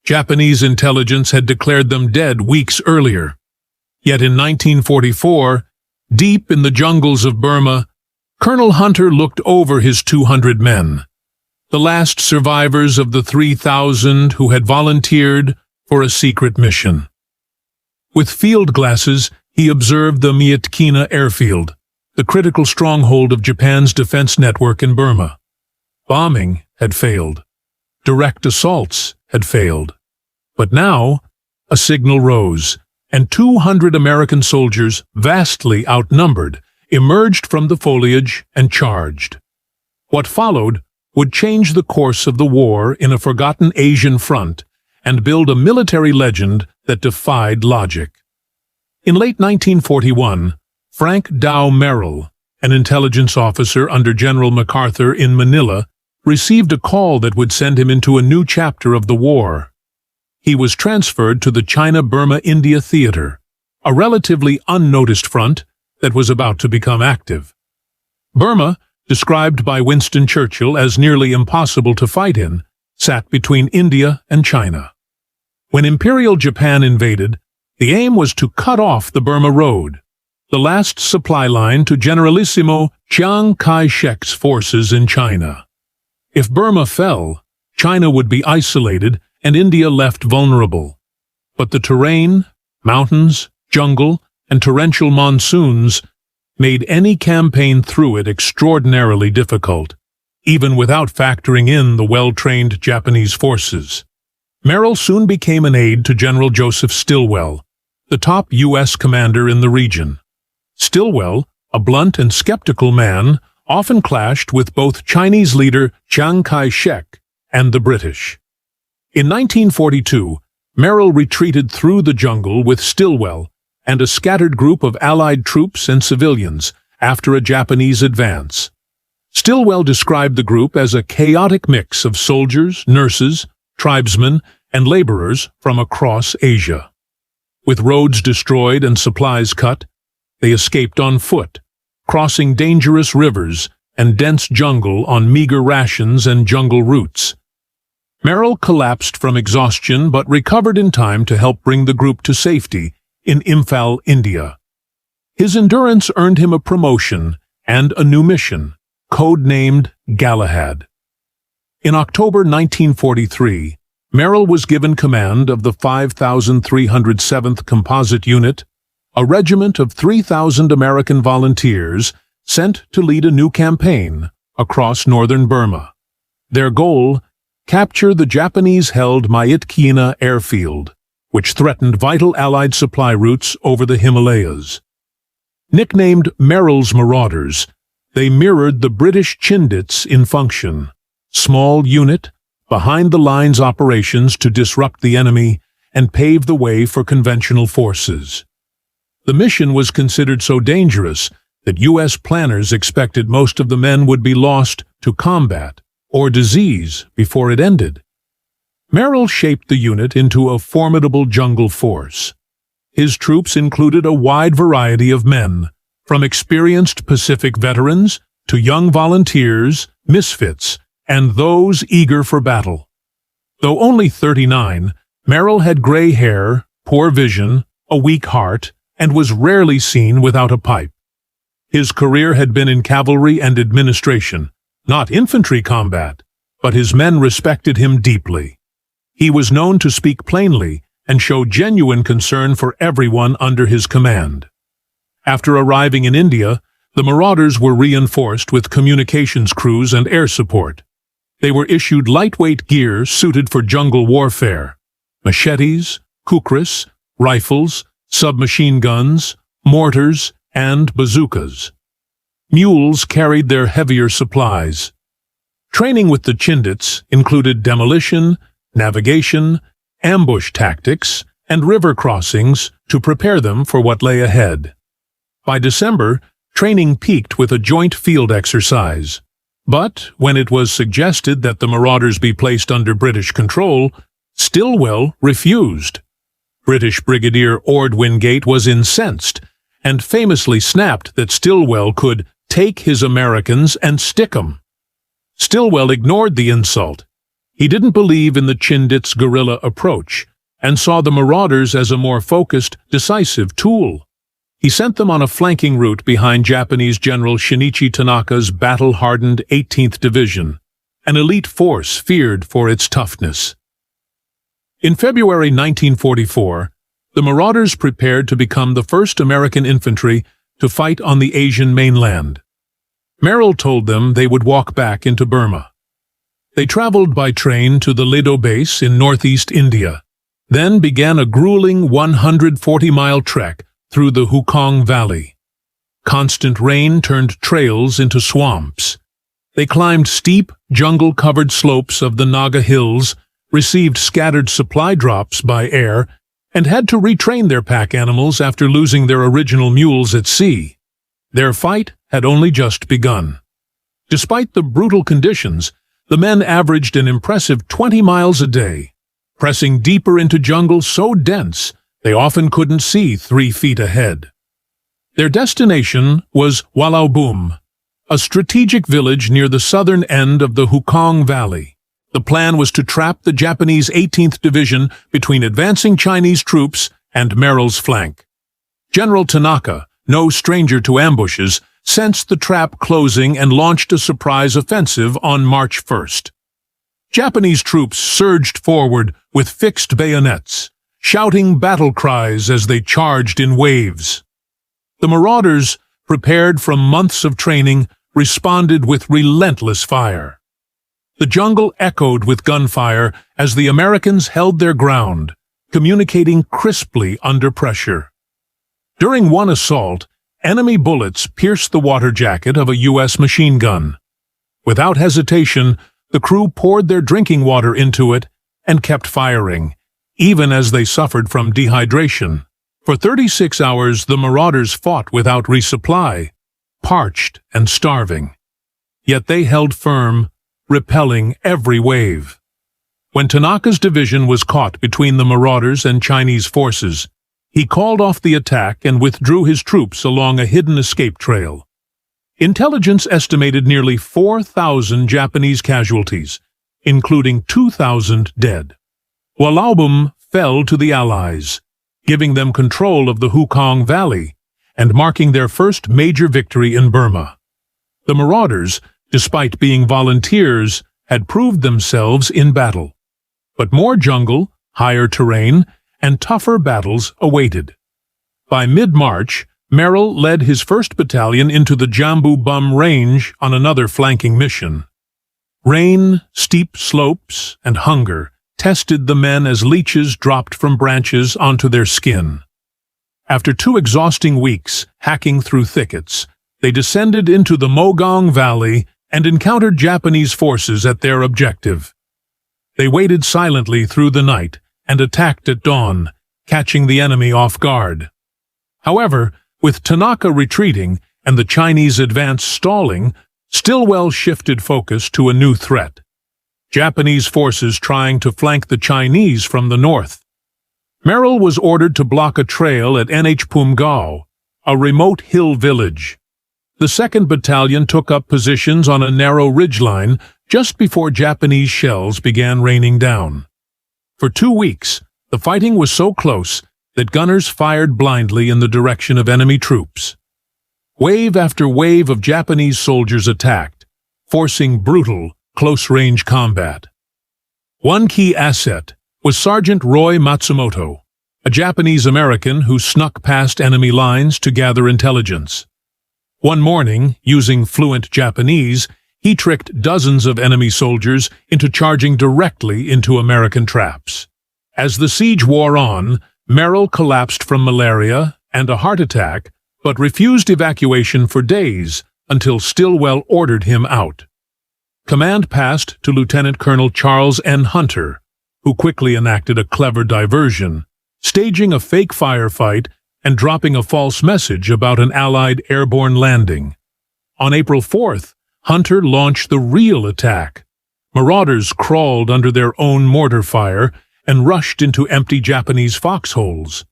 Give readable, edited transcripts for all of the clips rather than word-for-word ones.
Japanese intelligence had declared them dead weeks earlier. Yet in 1944, deep in the jungles of Burma, Colonel Hunter looked over his 200 men, the last survivors of the 3,000 who had volunteered for a secret mission. With field glasses, he observed the Myitkyina airfield, the critical stronghold of Japan's defense network in Burma. Bombing had failed. Direct assaults had failed. But now, a signal rose, and 200 American soldiers, vastly outnumbered, emerged from the foliage and charged. What followed would change the course of the war in a forgotten Asian front and build a military legend that defied logic. In late 1941, Frank Dow Merrill, an intelligence officer under General MacArthur in Manila, received a call that would send him into a new chapter of the war. He was transferred to the China-Burma-India Theater, a relatively unnoticed front that was about to become active. Burma, described by Winston Churchill as nearly impossible to fight in, sat between India and China. When Imperial Japan invaded, the aim was to cut off the Burma Road, the last supply line to Generalissimo Chiang Kai-shek's forces in China. If Burma fell, China would be isolated and India left vulnerable. But the terrain, mountains, jungle, and torrential monsoons made any campaign through it extraordinarily difficult, even without factoring in the well-trained Japanese forces. Merrill soon became an aide to General Joseph Stilwell, the top U.S. commander in the region. Stilwell, a blunt and skeptical man, often clashed with both Chinese leader Chiang Kai-shek and the British. In 1942, Merrill retreated through the jungle with Stilwell and a scattered group of Allied troops and civilians after a Japanese advance. Stilwell described the group as a chaotic mix of soldiers, nurses, tribesmen, and laborers from across Asia. With roads destroyed and supplies cut, they escaped on foot, crossing dangerous rivers and dense jungle on meager rations and jungle routes. Merrill collapsed from exhaustion but recovered in time to help bring the group to safety in Imphal, India. His endurance earned him a promotion and a new mission, code-named Galahad. In October 1943, Merrill was given command of the 5,307th Composite Unit, a regiment of 3,000 American volunteers sent to lead a new campaign across northern Burma. Their goal: capture the Japanese-held Myitkyina airfield, which threatened vital Allied supply routes over the Himalayas. Nicknamed Merrill's Marauders, they mirrored the British Chindits in function, small unit, behind-the-lines operations to disrupt the enemy and pave the way for conventional forces. The mission was considered so dangerous that U.S. planners expected most of the men would be lost to combat or disease before it ended. Merrill shaped the unit into a formidable jungle force. His troops included a wide variety of men, from experienced Pacific veterans to young volunteers, misfits, and those eager for battle. Though only 39, Merrill had gray hair, poor vision, a weak heart, and was rarely seen without a pipe. His career had been in cavalry and administration, not infantry combat, but his men respected him deeply. He was known to speak plainly and show genuine concern for everyone under his command. After arriving in India, the Marauders were reinforced with communications crews and air support. They were issued lightweight gear suited for jungle warfare: machetes, kukris, rifles, submachine guns, mortars, and bazookas. Mules carried their heavier supplies. Training with the Chindits included demolition, navigation, ambush tactics, and river crossings to prepare them for what lay ahead. By December, training peaked with a joint field exercise. But when it was suggested that the Marauders be placed under British control, Stilwell refused. British Brigadier Ord Wingate was incensed and famously snapped that Stilwell could take his Americans and stick 'em. Stilwell ignored the insult. He didn't believe in the Chindit's guerrilla approach and saw the Marauders as a more focused, decisive tool. He sent them on a flanking route behind Japanese General Shinichi Tanaka's battle-hardened 18th Division, an elite force feared for its toughness. In February 1944, the Marauders prepared to become the first American infantry to fight on the Asian mainland. Merrill told them they would walk back into Burma. They traveled by train to the Lido base in northeast India, then began a grueling 140-mile trek through the Hukawng Valley. Constant rain turned trails into swamps. They climbed steep, jungle-covered slopes of the Naga Hills, received scattered supply drops by air, and had to retrain their pack animals after losing their original mules at sea. Their fight had only just begun. Despite the brutal conditions, the men averaged an impressive 20 miles a day, pressing deeper into jungle so dense they often couldn't see 3 feet ahead. Their destination was Walaubum, a strategic village near the southern end of the Hukawng Valley. The plan was to trap the Japanese 18th Division between advancing Chinese troops and Merrill's flank. General Tanaka, no stranger to ambushes, sensed the trap closing and launched a surprise offensive on March 1st. Japanese troops surged forward with fixed bayonets, shouting battle cries as they charged in waves. The Marauders, prepared from months of training, responded with relentless fire. The jungle echoed with gunfire as the Americans held their ground, communicating crisply under pressure. During one assault, enemy bullets pierced the water jacket of a U.S. machine gun. Without hesitation, the crew poured their drinking water into it and kept firing, even as they suffered from dehydration. For 36 hours, the Marauders fought without resupply, parched and starving. Yet they held firm, repelling every wave. When Tanaka's division was caught between the Marauders and Chinese forces, he called off the attack and withdrew his troops along a hidden escape trail. Intelligence estimated nearly 4,000 Japanese casualties, including 2,000 dead. Walaubum fell to the Allies, giving them control of the Hukawng Valley and marking their first major victory in Burma. The Marauders, despite being volunteers, had proved themselves in battle. But more jungle, higher terrain, and tougher battles awaited. By mid-March, Merrill led his 1st Battalion into the Jambu Bum Range on another flanking mission. Rain, steep slopes, and hunger tested the men as leeches dropped from branches onto their skin. After 2 exhausting weeks hacking through thickets, they descended into the Hukawng Valley and encountered Japanese forces at their objective. They waited silently through the night and attacked at dawn, catching the enemy off guard. However, with Tanaka retreating and the Chinese advance stalling, Stilwell shifted focus to a new threat: Japanese forces trying to flank the Chinese from the north. Merrill was ordered to block a trail at Nhpum Ga, a remote hill village. The 2nd Battalion took up positions on a narrow ridgeline just before Japanese shells began raining down. For 2 weeks, the fighting was so close that gunners fired blindly in the direction of enemy troops. Wave after wave of Japanese soldiers attacked, forcing brutal, close-range combat. One key asset was Sergeant Roy Matsumoto, a Japanese-American who snuck past enemy lines to gather intelligence. One morning, using fluent Japanese, he tricked dozens of enemy soldiers into charging directly into American traps. As the siege wore on, Merrill collapsed from malaria and a heart attack, but refused evacuation for days until Stilwell ordered him out. Command passed to Lieutenant Colonel Charles N. Hunter, who quickly enacted a clever diversion, staging a fake firefight and dropping a false message about an Allied airborne landing. On April 4th, Hunter launched the real attack. Marauders crawled under their own mortar fire and rushed into empty Japanese foxholes.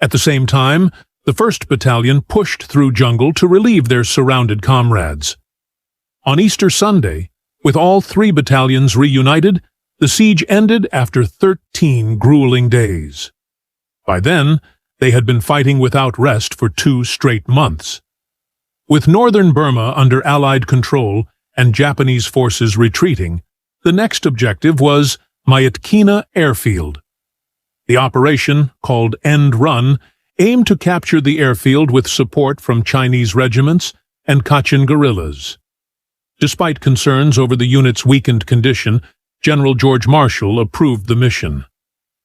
At the same time, the 1st Battalion pushed through jungle to relieve their surrounded comrades. On Easter Sunday, with all 3 battalions reunited, The siege ended after 13 grueling days. By then, they had been fighting without rest for 2 straight months. With northern Burma under Allied control and Japanese forces retreating, the next objective was Myitkyina airfield. The operation, called Endrun, aimed to capture the airfield with support from Chinese regiments and Kachin guerrillas. Despite concerns over the unit's weakened condition, General George Marshall approved the mission.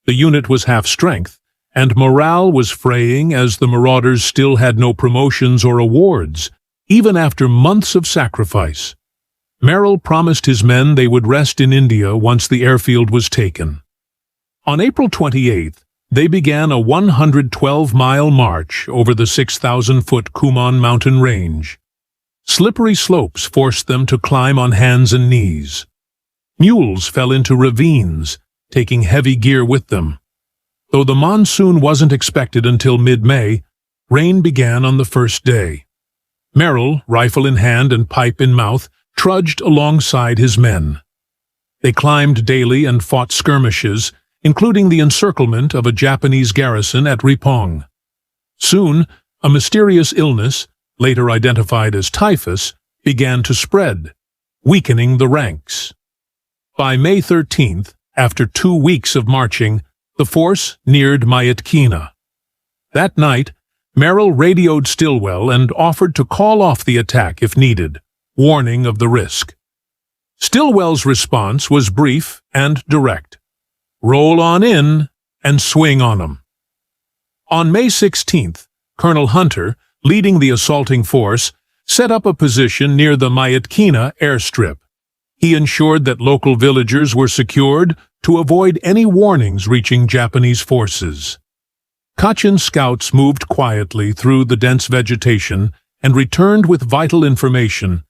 The unit was half-strength, and morale was fraying as the Marauders still had no promotions or awards, even after months of sacrifice. Merrill promised his men they would rest in India once the airfield was taken. On April 28th, they began a 112-mile march over the 6,000-foot Hukawng mountain range. Slippery slopes forced them to climb on hands and knees. Mules fell into ravines, taking heavy gear with them. Though the monsoon wasn't expected until mid-May, rain began on the first day. Merrill, rifle in hand and pipe in mouth, trudged alongside his men. They climbed daily and fought skirmishes, including the encirclement of a Japanese garrison at Nypum. Soon, a mysterious illness, later identified as typhus, began to spread, weakening the ranks. By May 13th, after 2 weeks of marching, the force neared Myitkyina. That night, Merrill radioed Stilwell and offered to call off the attack if needed, warning of the risk. Stilwell's response was brief and direct. Roll on in and swing on 'em. On May 16th, Colonel Hunter, leading the assaulting force, set up a position near the Myitkyina airstrip. He ensured that local villagers were secured to avoid any warnings reaching Japanese forces. Kachin scouts moved quietly through the dense vegetation and returned with vital information.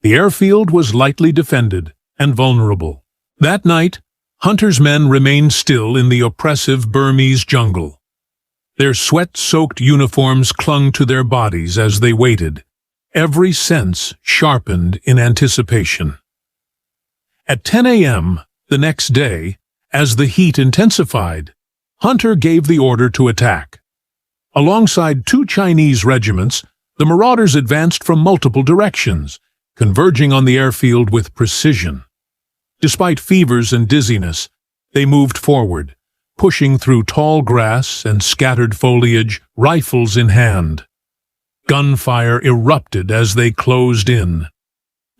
The airfield was lightly defended and vulnerable. That night, Hunter's men remained still in the oppressive Burmese jungle. Their sweat-soaked uniforms clung to their bodies as they waited, every sense sharpened in anticipation. At 10 a.m. the next day, as the heat intensified, Hunter gave the order to attack. Alongside 2 Chinese regiments, the Marauders advanced from multiple directions, converging on the airfield with precision. Despite fevers and dizziness, they moved forward, pushing through tall grass and scattered foliage, rifles in hand. Gunfire erupted as they closed in.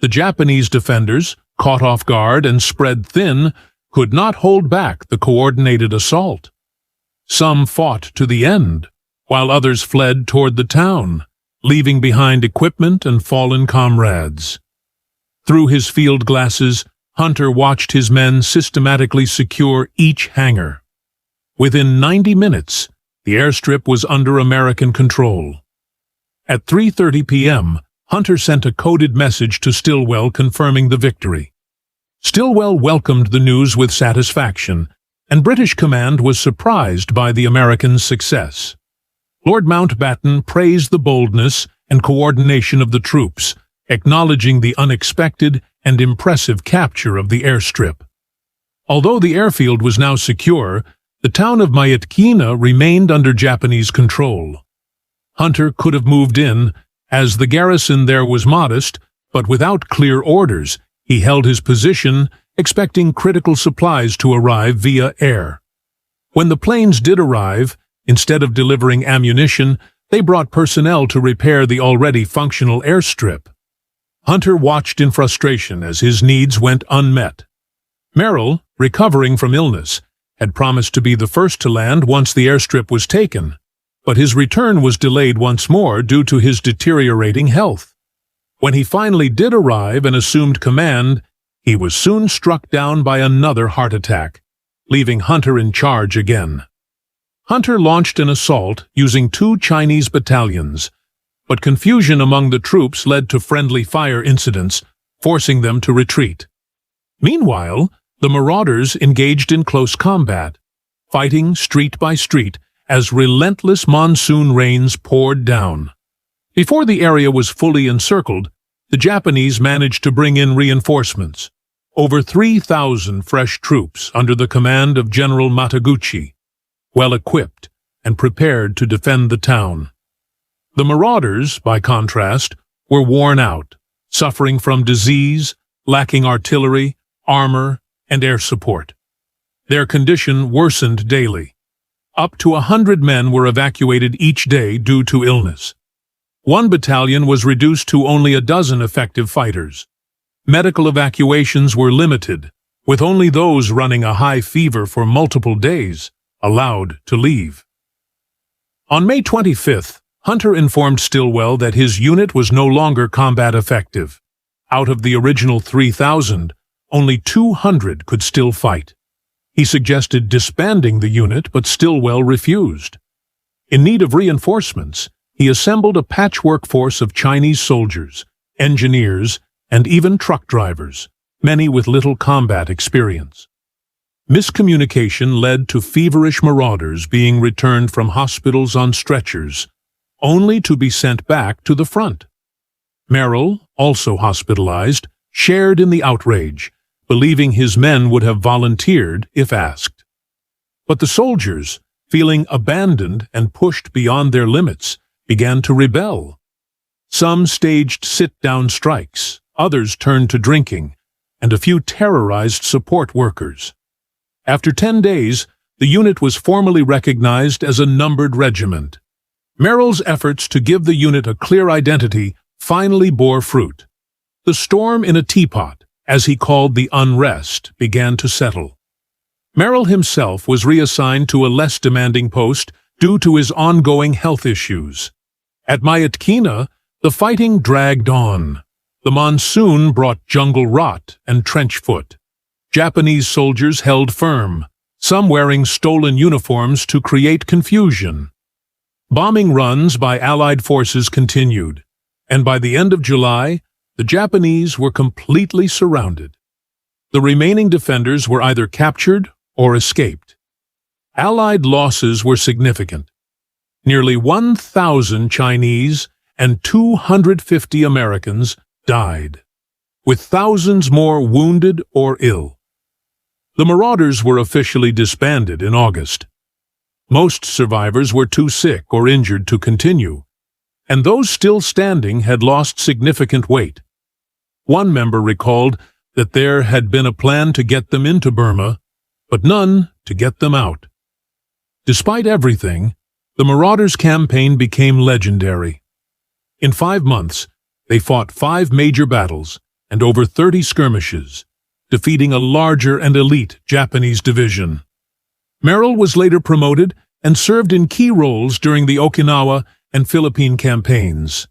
The Japanese defenders, caught off guard and spread thin, could not hold back the coordinated assault. Some fought to the end, while others fled toward the town, leaving behind equipment and fallen comrades. Through his field glasses, Hunter watched his men systematically secure each hangar. Within 90 minutes, the airstrip was under American control. At 3:30 p.m., Hunter sent a coded message to Stilwell confirming the victory. Stilwell welcomed the news with satisfaction, and British command was surprised by the Americans' success. Lord Mountbatten praised the boldness and coordination of the troops, acknowledging the unexpected and impressive capture of the airstrip. Although the airfield was now secure, the town of Myitkyina remained under Japanese control. Hunter could have moved in, as the garrison there was modest, but without clear orders, he held his position, expecting critical supplies to arrive via air. When the planes did arrive, instead of delivering ammunition, they brought personnel to repair the already functional airstrip. Hunter watched in frustration as his needs went unmet. Merrill, recovering from illness, had promised to be the first to land once the airstrip was taken, but his return was delayed once more due to his deteriorating health. When he finally did arrive and assumed command, he was soon struck down by another heart attack, leaving Hunter in charge again. Hunter launched an assault using 2 Chinese battalions, but confusion among the troops led to friendly fire incidents, forcing them to retreat. Meanwhile, the Marauders engaged in close combat, fighting street by street as relentless monsoon rains poured down. Before the area was fully encircled, the Japanese managed to bring in reinforcements. over 3,000 fresh troops under the command of General Mataguchi, well equipped and prepared to defend the town. The Marauders, by contrast, were worn out, suffering from disease, lacking artillery, armor, and air support. Their condition worsened daily. Up to 100 men were evacuated each day due to illness. One battalion was reduced to only a dozen effective fighters. Medical evacuations were limited, with only those running a high fever for multiple days allowed to leave. On May 25th, Hunter informed Stilwell that his unit was no longer combat effective. Out of the original 3,000, only 200 could still fight. He suggested disbanding the unit, but Stilwell refused. In need of reinforcements, he assembled a patchwork force of Chinese soldiers, engineers, and even truck drivers, many with little combat experience. Miscommunication led to feverish marauders being returned from hospitals on stretchers, only to be sent back to the front. Merrill, also hospitalized, shared in the outrage, believing his men would have volunteered if asked. But the soldiers, feeling abandoned and pushed beyond their limits, began to rebel. Some staged sit-down strikes, others turned to drinking, and a few terrorized support workers. After 10 days, the unit was formally recognized as a numbered regiment. Merrill's efforts to give the unit a clear identity finally bore fruit. The storm in a teapot, as he called the unrest, began to settle. Merrill himself was reassigned to a less demanding post due to his ongoing health issues. At Myitkyina, the fighting dragged on. The monsoon brought jungle rot and trench foot. Japanese soldiers held firm, some wearing stolen uniforms to create confusion. Bombing runs by Allied forces continued, and by the end of July, the Japanese were completely surrounded. The remaining defenders were either captured or escaped. Allied losses were significant. Nearly 1,000 Chinese and 250 Americans died, with thousands more wounded or ill. The Marauders were officially disbanded in August. Most survivors were too sick or injured to continue, and those still standing had lost significant weight. One member recalled that there had been a plan to get them into Burma, but none to get them out. Despite everything, the Marauders' campaign became legendary. In 5 months, they fought 5 major battles and over 30 skirmishes, defeating a larger and elite Japanese division. Merrill was later promoted and served in key roles during the Okinawa and Philippine campaigns.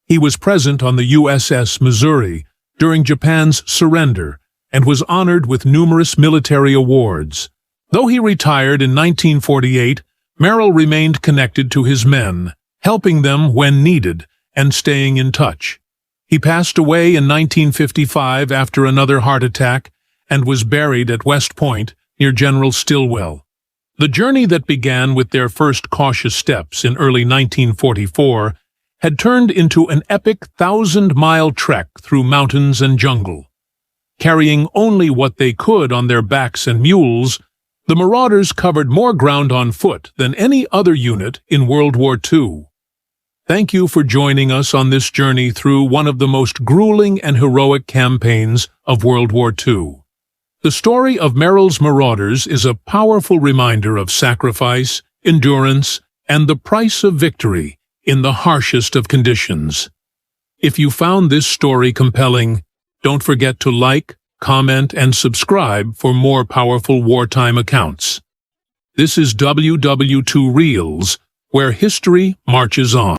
He was present on the USS Missouri during Japan's surrender and was honored with numerous military awards. Though he retired in 1948, Merrill remained connected to his men, helping them when needed and staying in touch. He passed away in 1955 after another heart attack and was buried at West Point near General Stilwell. The journey that began with their first cautious steps in early 1944 had turned into an epic 1,000-mile trek through mountains and jungle. Carrying only what they could on their backs and mules, the Marauders covered more ground on foot than any other unit in World War II. Thank you for joining us on this journey through one of the most grueling and heroic campaigns of World War II. The story of Merrill's Marauders is a powerful reminder of sacrifice, endurance, and the price of victory in the harshest of conditions. If you found this story compelling, don't forget to like, comment, and subscribe for more powerful wartime accounts. This is WW2 Reels, where history marches on.